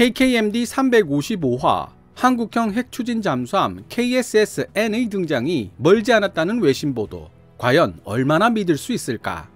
KKMD 355화 한국형 핵추진 잠수함 KSS-N의 등장이 멀지 않았다는 외신 보도. 과연 얼마나 믿을 수 있을까?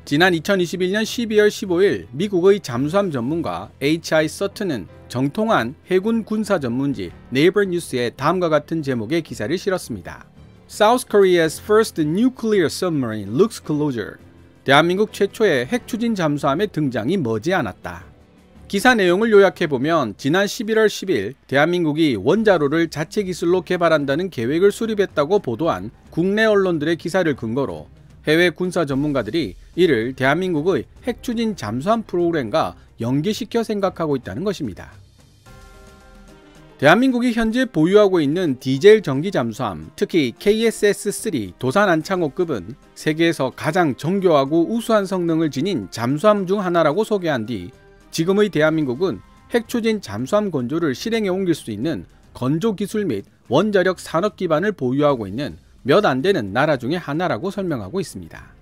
지난 2021년 12월 15일 미국의 잠수함 전문가 H.I. 서튼은 정통한 해군 군사 전문지 네이버 뉴스에 다음과 같은 제목의 기사를 실었습니다. South Korea's first nuclear submarine looks closer. 대한민국 최초의 핵추진 잠수함의 등장이 머지않았다. 기사 내용을 요약해보면 지난 11월 10일 대한민국이 원자로를 자체 기술로 개발한다는 계획을 수립했다고 보도한 국내 언론들의 기사를 근거로 해외 군사 전문가들이 이를 대한민국의 핵추진 잠수함 프로그램과 연계시켜 생각하고 있다는 것입니다. 대한민국이 현재 보유하고 있는 디젤 전기 잠수함, 특히 KSS-3 도산 안창호급은 세계에서 가장 정교하고 우수한 성능을 지닌 잠수함 중 하나라고 소개한 뒤 지금의 대한민국은 핵추진 잠수함 건조를 실행에 옮길 수 있는 건조 기술 및 원자력 산업 기반을 보유하고 있는 몇 안 되는 나라 중에 하나라고 설명하고 있습니다.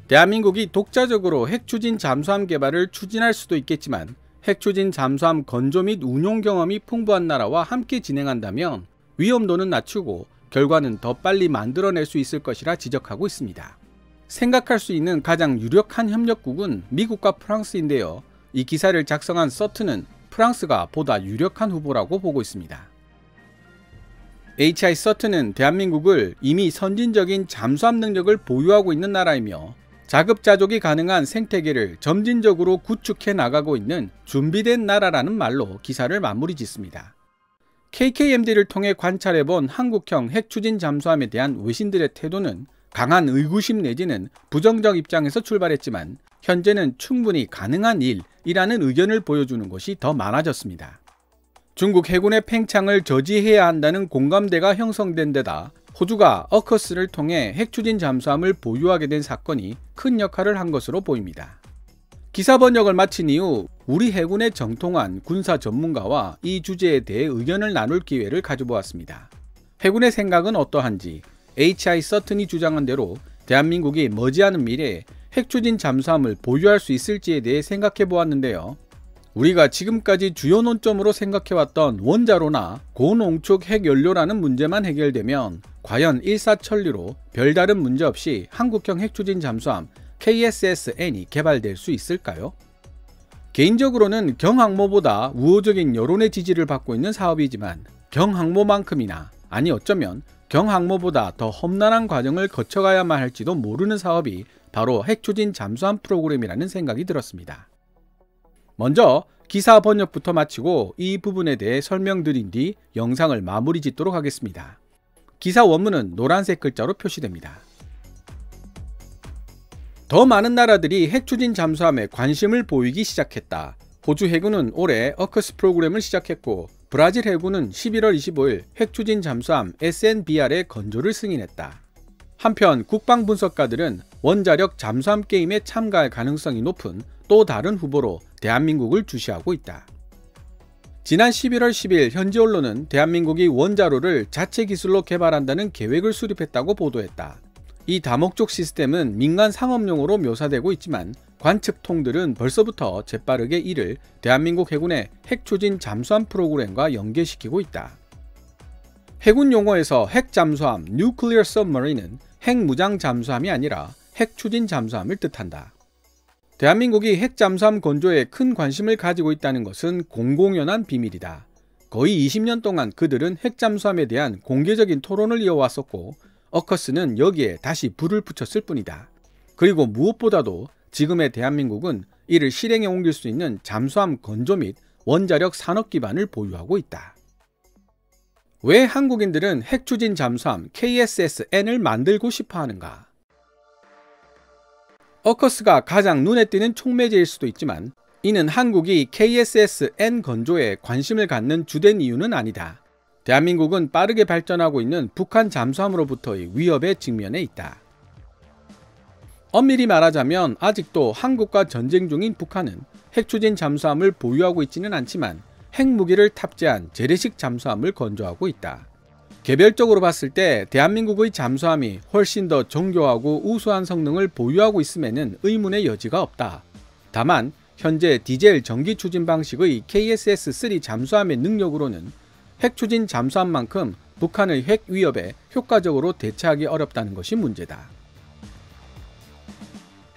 대한민국이 독자적으로 핵추진 잠수함 개발을 추진할 수도 있겠지만 핵추진 잠수함 건조 및 운용 경험이 풍부한 나라와 함께 진행한다면 위험도는 낮추고 결과는 더 빨리 만들어낼 수 있을 것이라 지적하고 있습니다. 생각할 수 있는 가장 유력한 협력국은 미국과 프랑스인데요. 이 기사를 작성한 서튼은 프랑스가 보다 유력한 후보라고 보고 있습니다. H.I. 서튼은 대한민국을 이미 선진적인 잠수함 능력을 보유하고 있는 나라이며 자급자족이 가능한 생태계를 점진적으로 구축해 나가고 있는 준비된 나라라는 말로 기사를 마무리 짓습니다. KKMD를 통해 관찰해본 한국형 핵추진 잠수함에 대한 외신들의 태도는 강한 의구심 내지는 부정적 입장에서 출발했지만 현재는 충분히 가능한 일이라는 의견을 보여주는 것이 더 많아졌습니다. 중국 해군의 팽창을 저지해야 한다는 공감대가 형성된 데다 호주가 어커스를 통해 핵추진 잠수함을 보유하게 된 사건이 큰 역할을 한 것으로 보입니다. 기사 번역을 마친 이후 우리 해군의 정통한 군사 전문가와 이 주제에 대해 의견을 나눌 기회를 가져보았습니다. 해군의 생각은 어떠한지, H.I. 서튼이 주장한 대로 대한민국이 머지않은 미래에 핵추진 잠수함을 보유할 수 있을지에 대해 생각해 보았는데요. 우리가 지금까지 주요 논점으로 생각해왔던 원자로나 고농축 핵연료라는 문제만 해결되면 과연 일사천리로 별다른 문제 없이 한국형 핵추진 잠수함 KSS-N이 개발될 수 있을까요? 개인적으로는 경항모보다 우호적인 여론의 지지를 받고 있는 사업이지만 경항모만큼이나, 아니 어쩌면 경항모보다 더 험난한 과정을 거쳐가야만 할지도 모르는 사업이 바로 핵추진 잠수함 프로그램이라는 생각이 들었습니다. 먼저 기사 번역부터 마치고 이 부분에 대해 설명드린 뒤 영상을 마무리 짓도록 하겠습니다. 기사 원문은 노란색 글자로 표시됩니다. 더 많은 나라들이 핵추진 잠수함에 관심을 보이기 시작했다. 호주 해군은 올해 어커스 프로그램을 시작했고 브라질 해군은 11월 25일 핵추진 잠수함 SNBR의 건조를 승인했다. 한편 국방분석가들은 원자력 잠수함 게임에 참가할 가능성이 높은 또 다른 후보로 대한민국을 주시하고 있다. 지난 11월 10일 현지 언론은 대한민국이 원자로를 자체 기술로 개발한다는 계획을 수립했다고 보도했다. 이 다목적 시스템은 민간 상업용으로 묘사되고 있지만 관측통들은 벌써부터 재빠르게 이를 대한민국 해군의 핵추진 잠수함 프로그램과 연계시키고 있다. 해군 용어에서 핵잠수함 (nuclear submarine은) 핵무장 잠수함이 아니라 핵추진 잠수함을 뜻한다. 대한민국이 핵잠수함 건조에 큰 관심을 가지고 있다는 것은 공공연한 비밀이다. 거의 20년 동안 그들은 핵잠수함에 대한 공개적인 토론을 이어왔었고 어커스는 여기에 다시 불을 붙였을 뿐이다. 그리고 무엇보다도 지금의 대한민국은 이를 실행에 옮길 수 있는 잠수함 건조 및 원자력 산업 기반을 보유하고 있다. 왜 한국인들은 핵추진 잠수함 KSS-N을 만들고 싶어 하는가? 어커스가 가장 눈에 띄는 촉매제일 수도 있지만 이는 한국이 KSS-N 건조에 관심을 갖는 주된 이유는 아니다. 대한민국은 빠르게 발전하고 있는 북한 잠수함으로부터의 위협에 직면해 있다. 엄밀히 말하자면 아직도 한국과 전쟁 중인 북한은 핵추진 잠수함을 보유하고 있지는 않지만 핵무기를 탑재한 재래식 잠수함을 건조하고 있다. 개별적으로 봤을 때 대한민국의 잠수함이 훨씬 더 정교하고 우수한 성능을 보유하고 있음에는 의문의 여지가 없다. 다만 현재 디젤 전기 추진 방식의 KSS-3 잠수함의 능력으로는 핵 추진 잠수함만큼 북한의 핵 위협에 효과적으로 대처하기 어렵다는 것이 문제다.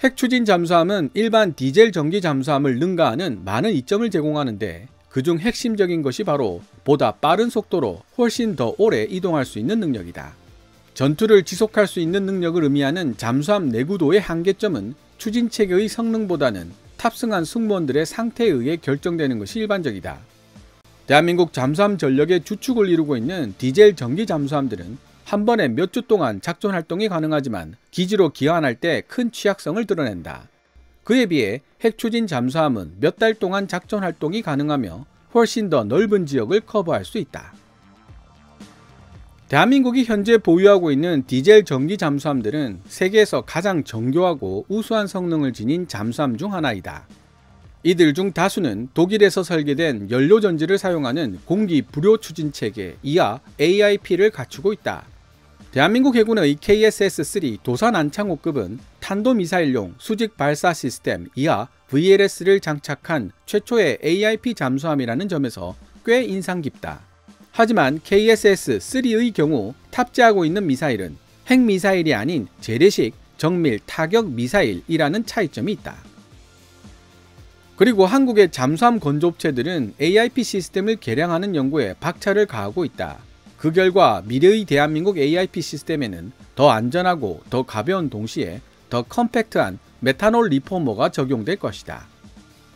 핵 추진 잠수함은 일반 디젤 전기 잠수함을 능가하는 많은 이점을 제공하는데 그중 핵심적인 것이 바로 보다 빠른 속도로 훨씬 더 오래 이동할 수 있는 능력이다. 전투를 지속할 수 있는 능력을 의미하는 잠수함 내구도의 한계점은 추진 체계의 성능보다는 탑승한 승무원들의 상태에 의해 결정되는 것이 일반적이다. 대한민국 잠수함 전력의 주축을 이루고 있는 디젤 전기 잠수함들은 한 번에 몇 주 동안 작전 활동이 가능하지만 기지로 귀환할 때 큰 취약성을 드러낸다. 그에 비해 핵 추진 잠수함은 몇 달 동안 작전 활동이 가능하며 훨씬 더 넓은 지역을 커버할 수 있다. 대한민국이 현재 보유하고 있는 디젤 전기 잠수함들은 세계에서 가장 정교하고 우수한 성능을 지닌 잠수함 중 하나이다. 이들 중 다수는 독일에서 설계된 연료전지를 사용하는 공기 불요 추진 체계 이하 AIP를 갖추고 있다. 대한민국 해군의 KSS-3 도산 안창호급은 탄도미사일용 수직 발사 시스템 이하 VLS를 장착한 최초의 AIP 잠수함이라는 점에서 꽤 인상 깊다. 하지만 KSS-3의 경우 탑재하고 있는 미사일은 핵미사일이 아닌 재래식 정밀 타격 미사일이라는 차이점이 있다. 그리고 한국의 잠수함 건조업체들은 AIP 시스템을 개량하는 연구에 박차를 가하고 있다. 그 결과 미래의 대한민국 AIP 시스템에는 더 안전하고 더 가벼운 동시에 더 컴팩트한 메탄올 리포머가 적용될 것이다.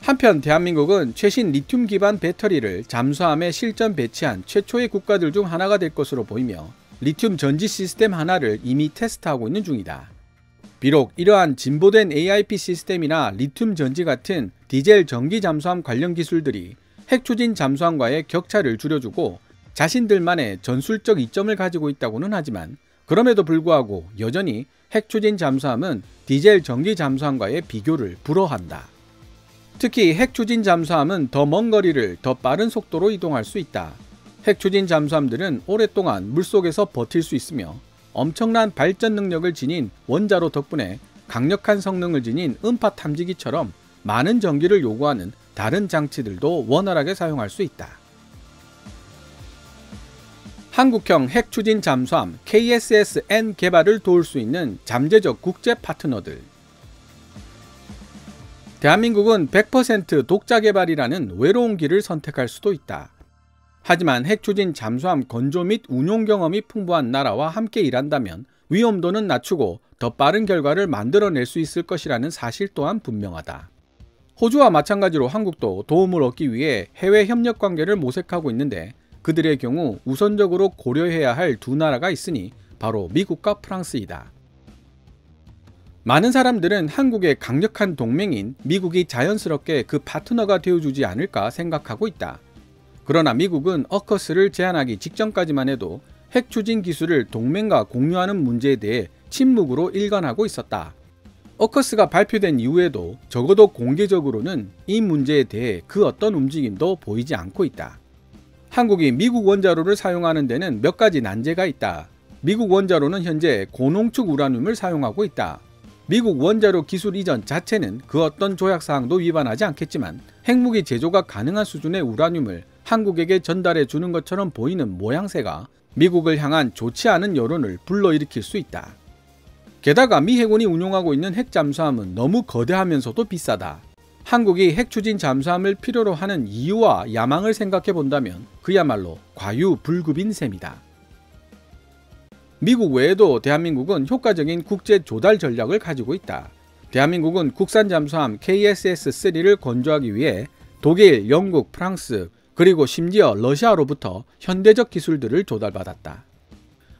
한편 대한민국은 최신 리튬 기반 배터리를 잠수함에 실전 배치한 최초의 국가들 중 하나가 될 것으로 보이며 리튬 전지 시스템 하나를 이미 테스트하고 있는 중이다. 비록 이러한 진보된 AIP 시스템이나 리튬 전지 같은 디젤 전기 잠수함 관련 기술들이 핵 추진 잠수함과의 격차를 줄여주고 자신들만의 전술적 이점을 가지고 있다고는 하지만 그럼에도 불구하고 여전히 핵 추진 잠수함은 디젤 전기 잠수함과의 비교를 불허한다. 특히 핵 추진 잠수함은 더 먼 거리를 더 빠른 속도로 이동할 수 있다. 핵 추진 잠수함들은 오랫동안 물속에서 버틸 수 있으며 엄청난 발전 능력을 지닌 원자로 덕분에 강력한 성능을 지닌 음파 탐지기처럼 많은 전기를 요구하는 다른 장치들도 원활하게 사용할 수 있다. 한국형 핵 추진 잠수함 KSS-N 개발을 도울 수 있는 잠재적 국제 파트너들. 대한민국은 100% 독자 개발이라는 외로운 길을 선택할 수도 있다. 하지만 핵 추진 잠수함 건조 및 운용 경험이 풍부한 나라와 함께 일한다면 위험도는 낮추고 더 빠른 결과를 만들어낼 수 있을 것이라는 사실 또한 분명하다. 호주와 마찬가지로 한국도 도움을 얻기 위해 해외 협력 관계를 모색하고 있는데 그들의 경우 우선적으로 고려해야 할 두 나라가 있으니 바로 미국과 프랑스이다. 많은 사람들은 한국의 강력한 동맹인 미국이 자연스럽게 그 파트너가 되어주지 않을까 생각하고 있다. 그러나 미국은 어커스를 제안하기 직전까지만 해도 핵 추진 기술을 동맹과 공유하는 문제에 대해 침묵으로 일관하고 있었다. 어커스가 발표된 이후에도 적어도 공개적으로는 이 문제에 대해 그 어떤 움직임도 보이지 않고 있다. 한국이 미국 원자로를 사용하는 데는 몇 가지 난제가 있다. 미국 원자로는 현재 고농축 우라늄을 사용하고 있다. 미국 원자로 기술 이전 자체는 그 어떤 조약사항도 위반하지 않겠지만 핵무기 제조가 가능한 수준의 우라늄을 한국에게 전달해 주는 것처럼 보이는 모양새가 미국을 향한 좋지 않은 여론을 불러일으킬 수 있다. 게다가 미 해군이 운용하고 있는 핵 잠수함은 너무 거대하면서도 비싸다. 한국이 핵 추진 잠수함을 필요로 하는 이유와 야망을 생각해 본다면 그야말로 과유불급인 셈이다. 미국 외에도 대한민국은 효과적인 국제 조달 전략을 가지고 있다. 대한민국은 국산 잠수함 KSS-3를 건조하기 위해 독일, 영국, 프랑스, 그리고 심지어 러시아로부터 현대적 기술들을 조달받았다.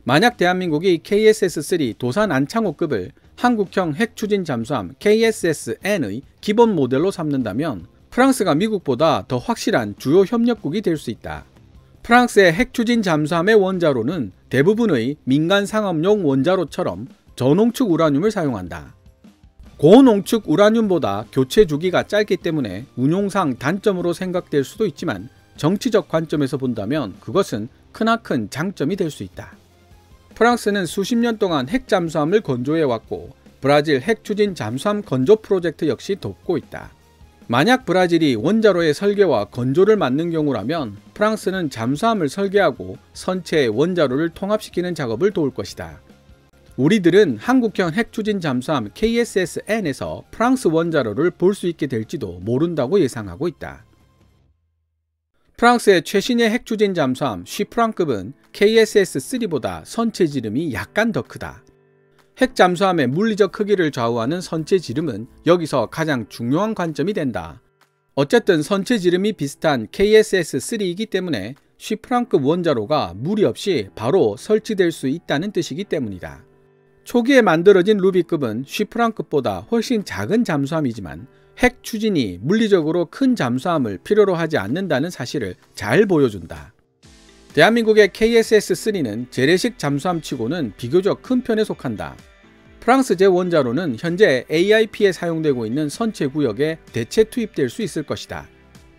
만약 대한민국이 KSS-3 도산 안창호급을 한국형 핵 추진 잠수함 KSS-N의 기본 모델로 삼는다면 프랑스가 미국보다 더 확실한 주요 협력국이 될 수 있다. 프랑스의 핵 추진 잠수함의 원자로는 대부분의 민간 상업용 원자로처럼 저농축 우라늄을 사용한다. 고농축 우라늄보다 교체 주기가 짧기 때문에 운용상 단점으로 생각될 수도 있지만 정치적 관점에서 본다면 그것은 크나큰 장점이 될 수 있다. 프랑스는 수십 년 동안 핵 잠수함을 건조해왔고 브라질 핵 추진 잠수함 건조 프로젝트 역시 돕고 있다. 만약 브라질이 원자로의 설계와 건조를 맡는 경우라면 프랑스는 잠수함을 설계하고 선체에 원자로를 통합시키는 작업을 도울 것이다. 우리들은 한국형 핵추진 잠수함 KSS-N에서 프랑스 원자로를 볼 수 있게 될지도 모른다고 예상하고 있다. 프랑스의 최신의 핵추진 잠수함 쉬프랑급은 KSS-3보다 선체 지름이 약간 더 크다. 핵 잠수함의 물리적 크기를 좌우하는 선체 지름은 여기서 가장 중요한 관점이 된다. 어쨌든 선체 지름이 비슷한 KSS-3이기 때문에 쉬프랑급 원자로가 무리 없이 바로 설치될 수 있다는 뜻이기 때문이다. 초기에 만들어진 루비급은 쉬프랑급보다 훨씬 작은 잠수함이지만 핵 추진이 물리적으로 큰 잠수함을 필요로 하지 않는다는 사실을 잘 보여준다. 대한민국의 KSS-3는 재래식 잠수함치고는 비교적 큰 편에 속한다. 프랑스제 원자로는 현재 AIP에 사용되고 있는 선체 구역에 대체 투입될 수 있을 것이다.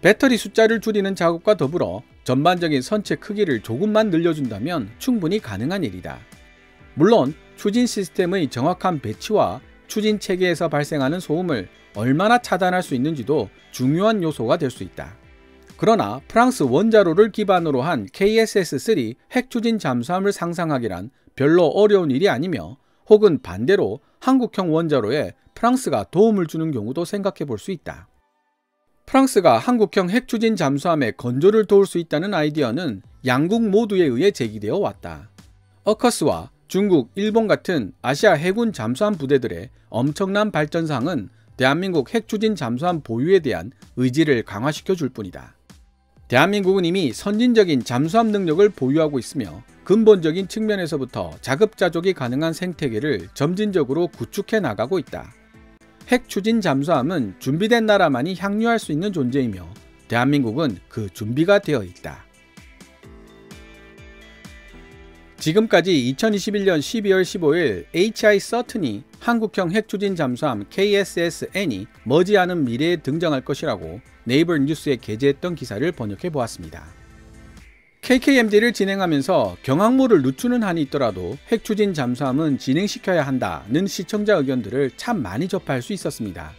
배터리 숫자를 줄이는 작업과 더불어 전반적인 선체 크기를 조금만 늘려준다면 충분히 가능한 일이다. 물론 추진 시스템의 정확한 배치와 추진 체계에서 발생하는 소음을 얼마나 차단할 수 있는지도 중요한 요소가 될 수 있다. 그러나 프랑스 원자로를 기반으로 한 KSS-3 핵추진 잠수함을 상상하기란 별로 어려운 일이 아니며 혹은 반대로 한국형 원자로에 프랑스가 도움을 주는 경우도 생각해 볼 수 있다. 프랑스가 한국형 핵추진 잠수함의 건조를 도울 수 있다는 아이디어는 양국 모두에 의해 제기되어 왔다. 어커스와 중국, 일본 같은 아시아 해군 잠수함 부대들의 엄청난 발전상은 대한민국 핵추진 잠수함 보유에 대한 의지를 강화시켜 줄 뿐이다. 대한민국은 이미 선진적인 잠수함 능력을 보유하고 있으며 근본적인 측면에서부터 자급자족이 가능한 생태계를 점진적으로 구축해 나가고 있다. 핵추진 잠수함은 준비된 나라만이 향유할 수 있는 존재이며 대한민국은 그 준비가 되어 있다. 지금까지 2021년 12월 15일 HI 서튼이 한국형 핵추진 잠수함 KSS-N이 머지않은 미래에 등장할 것이라고 네이버 뉴스에 게재했던 기사를 번역해 보았습니다. KKMD를 진행하면서 경항모를 늦추는 한이 있더라도 핵추진 잠수함은 진행시켜야 한다는 시청자 의견들을 참 많이 접할 수 있었습니다.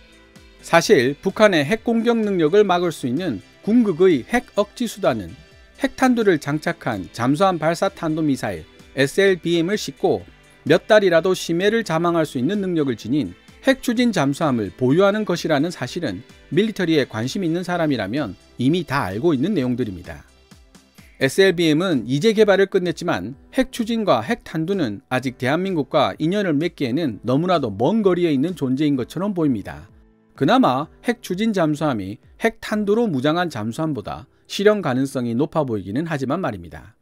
사실 북한의 핵공격 능력을 막을 수 있는 궁극의 핵 억지 수단은 핵탄두를 장착한 잠수함 발사 탄도미사일 SLBM을 싣고 몇 달이라도 심해를 자망할 수 있는 능력을 지닌 핵추진 잠수함을 보유하는 것이라는 사실은 밀리터리에 관심 있는 사람이라면 이미 다 알고 있는 내용들입니다. SLBM은 이제 개발을 끝냈지만 핵추진과 핵탄두는 아직 대한민국과 인연을 맺기에는 너무나도 먼 거리에 있는 존재인 것처럼 보입니다. 그나마 핵추진 잠수함이 핵탄두로 무장한 잠수함보다 실현 가능성이 높아 보이기는 하지만 말입니다.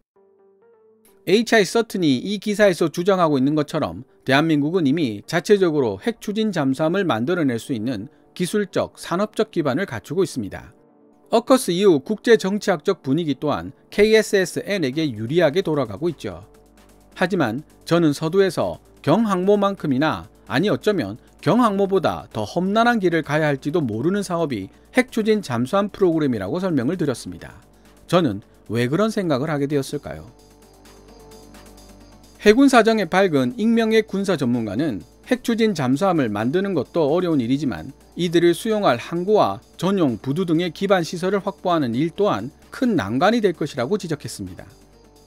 HI 서튼이 이 기사에서 주장하고 있는 것처럼 대한민국은 이미 자체적으로 핵추진 잠수함을 만들어낼 수 있는 기술적, 산업적 기반을 갖추고 있습니다. 어커스 이후 국제정치학적 분위기 또한 KSS-N에게 유리하게 돌아가고 있죠. 하지만 저는 서두에서 경항모만큼이나 아니 어쩌면 경항모보다 더 험난한 길을 가야 할지도 모르는 사업이 핵추진 잠수함 프로그램이라고 설명을 드렸습니다. 저는 왜 그런 생각을 하게 되었을까요? 해군 사정에 밝은 익명의 군사 전문가는 핵추진 잠수함을 만드는 것도 어려운 일이지만 이들을 수용할 항구와 전용 부두 등의 기반 시설을 확보하는 일 또한 큰 난관이 될 것이라고 지적했습니다.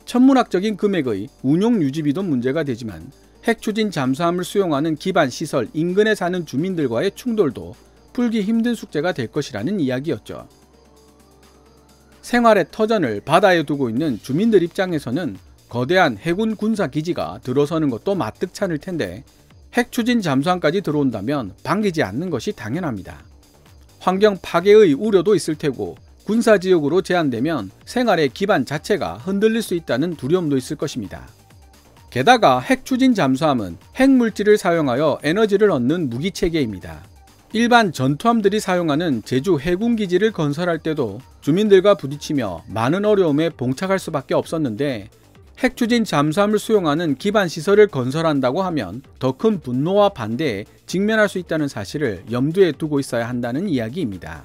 천문학적인 금액의 운용 유지비도 문제가 되지만 핵추진 잠수함을 수용하는 기반 시설 인근에 사는 주민들과의 충돌도 풀기 힘든 숙제가 될 것이라는 이야기였죠. 생활의 터전을 바다에 두고 있는 주민들 입장에서는 거대한 해군 군사 기지가 들어서는 것도 마뜩찮을 텐데 핵추진 잠수함까지 들어온다면 반기지 않는 것이 당연합니다. 환경 파괴의 우려도 있을 테고 군사지역으로 제한되면 생활의 기반 자체가 흔들릴 수 있다는 두려움도 있을 것입니다. 게다가 핵추진 잠수함은 핵물질을 사용하여 에너지를 얻는 무기체계입니다. 일반 전투함들이 사용하는 제주 해군기지를 건설할 때도 주민들과 부딪히며 많은 어려움에 봉착할 수밖에 없었는데 핵추진 잠수함을 수용하는 기반 시설을 건설한다고 하면 더 큰 분노와 반대에 직면할 수 있다는 사실을 염두에 두고 있어야 한다는 이야기입니다.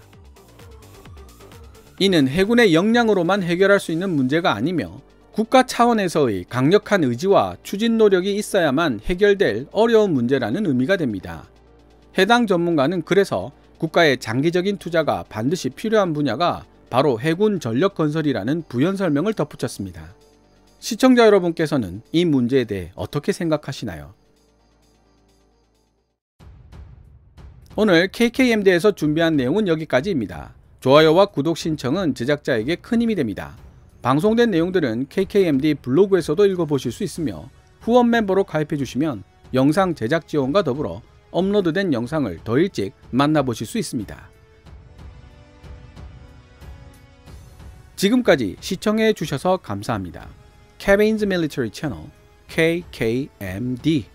이는 해군의 역량으로만 해결할 수 있는 문제가 아니며 국가 차원에서의 강력한 의지와 추진 노력이 있어야만 해결될 어려운 문제라는 의미가 됩니다. 해당 전문가는 그래서 국가의 장기적인 투자가 반드시 필요한 분야가 바로 해군 전력 건설이라는 부연 설명을 덧붙였습니다. 시청자 여러분께서는 이 문제에 대해 어떻게 생각하시나요? 오늘 KKMD에서 준비한 내용은 여기까지입니다. 좋아요와 구독 신청은 제작자에게 큰 힘이 됩니다. 방송된 내용들은 KKMD 블로그에서도 읽어보실 수 있으며 후원 멤버로 가입해 주시면 영상 제작 지원과 더불어 업로드된 영상을 더 일찍 만나보실 수 있습니다. 지금까지 시청해 주셔서 감사합니다. Kevin's Military Channel KKMD